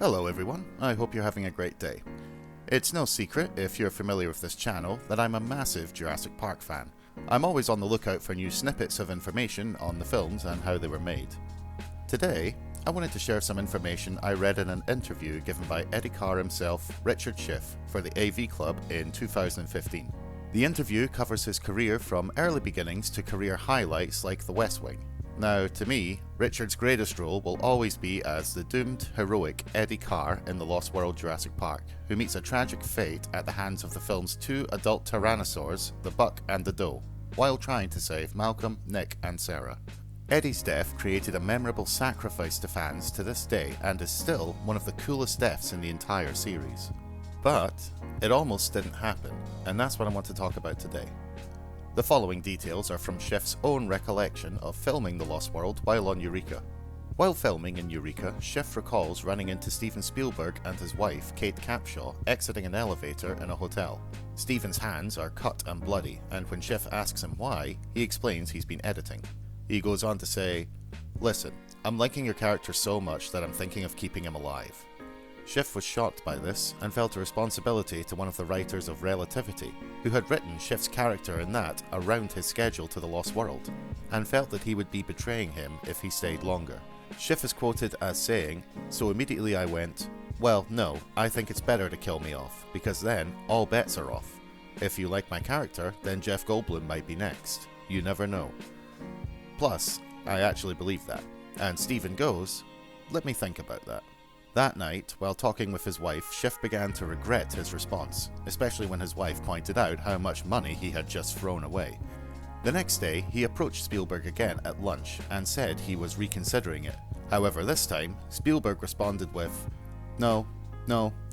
Hello everyone, I hope you're having a great day. It's no secret, if you're familiar with this channel, that I'm a massive Jurassic Park fan. I'm always on the lookout for new snippets of information on the films and how they were made. Today, I wanted to share some information I read in an interview given by Eddie Carr himself, Richard Schiff, for the AV Club in 2015. The interview covers his career from early beginnings to career highlights like The West Wing. Now, to me, Richard's greatest role will always be as the doomed, heroic Eddie Carr in the Lost World Jurassic Park, who meets a tragic fate at the hands of the film's two adult tyrannosaurs, the Buck and the Doe, while trying to save Malcolm, Nick, and Sarah. Eddie's death created a memorable sacrifice to fans to this day and is still one of the coolest deaths in the entire series. But it almost didn't happen, and that's what I want to talk about today. The following details are from Schiff's own recollection of filming The Lost World while on Eureka. While filming in Eureka, Schiff recalls running into Steven Spielberg and his wife, Kate Capshaw, exiting an elevator in a hotel. Steven's hands are cut and bloody, and when Schiff asks him why, he explains he's been editing. He goes on to say, "Listen, I'm liking your character so much that I'm thinking of keeping him alive." Schiff was shocked by this and felt a responsibility to one of the writers of Relativity, who had written Schiff's character in that around his schedule to the Lost World, and felt that he would be betraying him if he stayed longer. Schiff is quoted as saying, "So immediately I went, well, no, I think it's better to kill me off, because then all bets are off. If you like my character, then Jeff Goldblum might be next. You never know." Plus, I actually believe that. And Steven goes, "Let me think about that." That night, while talking with his wife, Schiff began to regret his response, especially when his wife pointed out how much money he had just thrown away. The next day, he approached Spielberg again at lunch and said he was reconsidering it. However, this time, Spielberg responded with, No,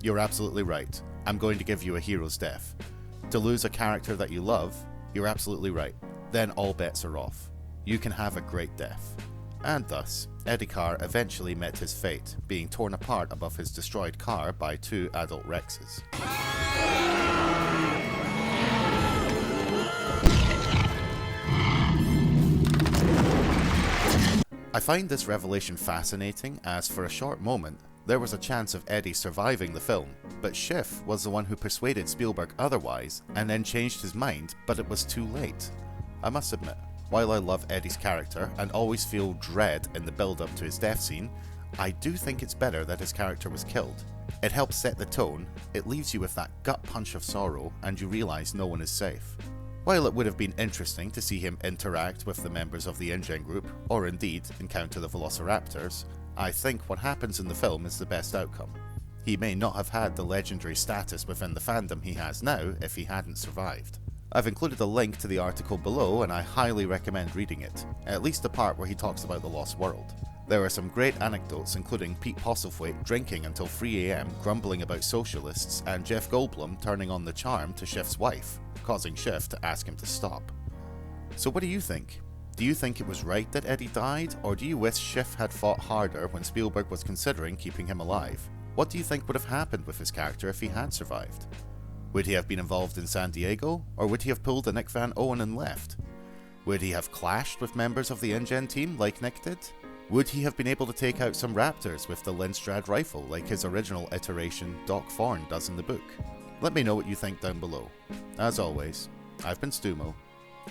you're absolutely right. I'm going to give you a hero's death. To lose a character that you love, you're absolutely right. Then all bets are off. You can have a great death." And thus, Eddie Carr eventually met his fate, being torn apart above his destroyed car by two adult Rexes. I find this revelation fascinating as for a short moment, there was a chance of Eddie surviving the film, but Schiff was the one who persuaded Spielberg otherwise and then changed his mind, but it was too late. I must admit, while I love Eddie's character and always feel dread in the build-up to his death scene, I do think it's better that his character was killed. It helps set the tone, it leaves you with that gut punch of sorrow, and you realise no one is safe. While it would have been interesting to see him interact with the members of the InGen group, or indeed encounter the Velociraptors, I think what happens in the film is the best outcome. He may not have had the legendary status within the fandom he has now if he hadn't survived. I've included a link to the article below and I highly recommend reading it, at least the part where he talks about the Lost World. There are some great anecdotes including Pete Postlethwaite drinking until 3 AM, grumbling about socialists, and Jeff Goldblum turning on the charm to Schiff's wife, causing Schiff to ask him to stop. So what do you think? Do you think it was right that Eddie died, or do you wish Schiff had fought harder when Spielberg was considering keeping him alive? What do you think would have happened with his character if he had survived? Would he have been involved in San Diego, or would he have pulled a Nick Van Owen and left? Would he have clashed with members of the InGen team like Nick did? Would he have been able to take out some raptors with the Lindstrad rifle like his original iteration Doc Thorne does in the book? Let me know what you think down below. As always, I've been Stumo,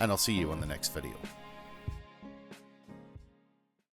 and I'll see you on the next video.